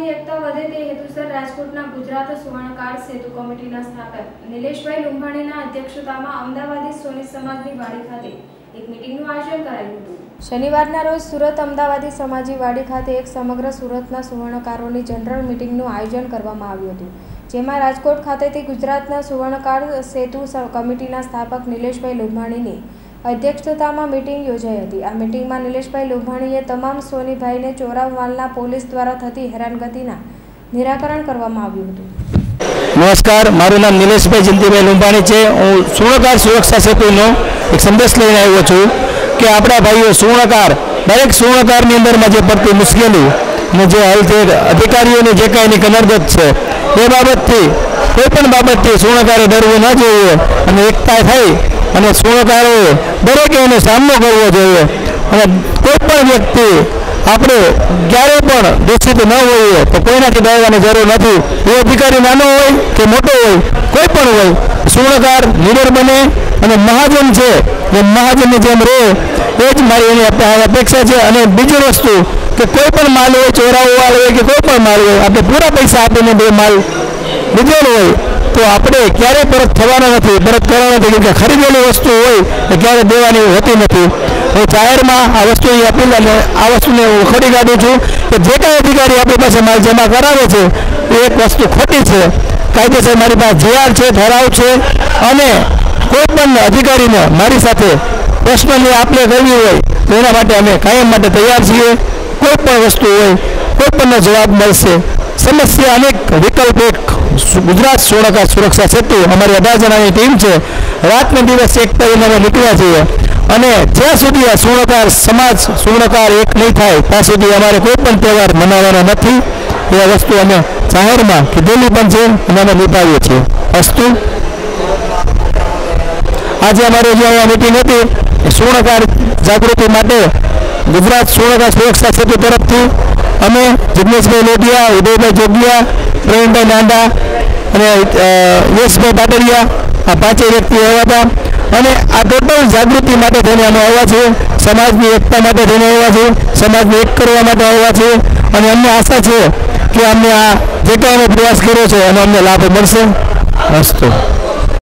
સમાજની એકતા વધે તે હેતુસર રાજકોટના ગુજરાત સુવર્ણકાર સેતુ કમિટીના સ્થાપક નિલેશભાઈ લુંબાણીના અધ્યક્ષતામાં અમદાવાદી સોની સમાજની વાડી ખાતે એક મીટિંગનું આયોજન કરાયું હતું। શનિવારના રોજ સુરત અમદાવાદી સમાજી વાડી ખાતે એક સમગ્ર સુરતના સુવર્ણકારોની જનરલ મીટિંગનું આયોજન કરવામાં આવ્યું હતું, જેમાં રાજકોટ ખાતેથી ગુજરાતના સુવર્ણકાર સેતુ કમિટીના સ્થાપક નિલેશભાઈ લુંબાણીની અધ્યક્ષતામાં મીટિંગ યોજાઈ હતી। આ મીટિંગમાં નિલેશભાઈ લુંબાણીએ તમામ સોનીભાઈને ચોરાવાલના પોલીસ દ્વારા થતી હેરાનગતિના નિરાકરણ કરવામાં આવ્યું હતું। નમસ્કાર, મારું નામ નિલેશભાઈ જયંતિભાઈ લુંબાણી છે। હું સુવર્ણકાર સુરક્ષા સેતુનો એક સંદેશ લઈને આવ્યો છું કે આપણા ભાઈઓ સુવર્ણકાર દરેક સુવર્ણકારની અંદરમાં જે પડતી મુશ્કેલી અને જે હાલ છે અધિકારીઓની જે કાંઈ કનડગત છે એ બાબતથી કોઈપણ બાબતથી સુવર્ણકારે ડરવું ન જોઈએ અને એકતા થઈ અને સુવર્ણકારોએ દરેકે એનો સામનો કરવો જોઈએ અને કોઈપણ વ્યક્તિ આપણે ક્યારે પણ દોષિત ન હોઈએ તો કોઈનાથી ડરવાની જરૂર નથી। એ અધિકારી નાનો હોય કે મોટો હોય, કોઈ પણ હોય, સુવર્ણકાર લીડર બને અને મહાજન છે એ મહાજનની જેમ રહે એ જ મારી એની અપેક્ષા છે। અને બીજી વસ્તુ કે કોઈ પણ માલ હોય, ચોરાવવાળો હોય કે કોઈ પણ માલ હોય, આપણે પૂરા પૈસા આપીને બે માલ લીધેલો હોય તો આપણે ક્યારેય પરત થવાનો નથી, પરત કરવાનો નથી, કેમ કે ખરીદેલી વસ્તુ હોય એ ક્યારેય દેવાની હોતી નથી। હું જાહેરમાં આ વસ્તુની અપીલ અને આ વસ્તુને હું ખોટી કાઢું છું કે જે કાંઈ અધિકારી આપણી પાસે માલ જમા કરાવે છે એ એક વસ્તુ ખોટી છે। કાયદેસર મારી પાસે જીઆર છે, ઠરાવ છે અને કોઈ પણ અધિકારીને મારી સાથે પર્સનલી આપણે કરવી હોય તો એના માટે અમે કાયમ માટે તૈયાર છીએ। કોઈ પણ વસ્તુ હોય, કોઈ પણનો જવાબ મળશે। સમસ્યા અનેક વિકલ્પ એક ગુજરાત સુવર્ણકાર સુરક્ષા સેતુ અમારી 18 જણાની ટીમ છે, રાતને દિવસ એક થઈને અમે નીકળ્યા છીએ અને જ્યાં સુધી આ સુવર્ણકાર સમાજ સુવર્ણકાર એક નહીં થાય ત્યાં સુધી અમારે કોઈ પણ તહેવાર મનાવવાનો નથી। એ વસ્તુ અમે જાહેરમાં કીધેલી પણ છે અને અમે નિભાવીએ છીએ। અસ્તુ આજે અમારી જે અહીંયા મિટિંગ હતી સુવર્ણકાર જાગૃતિ માટે ગુજરાત સુવર્ણકાર સુરક્ષા સેતુ તરફથી અમે જિગ્નેશભાઈ લોઢિયા, ઉદયભાઈ જોગિયા, પ્રવીણભાઈ નાંદા અને યશભાઈ પાટડિયા આ પાંચેય વ્યક્તિ આવ્યા હતા અને આ ટોટલ જાગૃતિ માટે થઈને અમે આવ્યા છીએ, સમાજની એકતા માટે થઈને આવ્યા છીએ, સમાજને એક કરવા માટે આવ્યા છીએ અને અમને આશા છે કે અમને આ જે કાંઈ અમે પ્રયાસ કર્યો છે એનો અમને લાભ મળશે। અસ્તુ।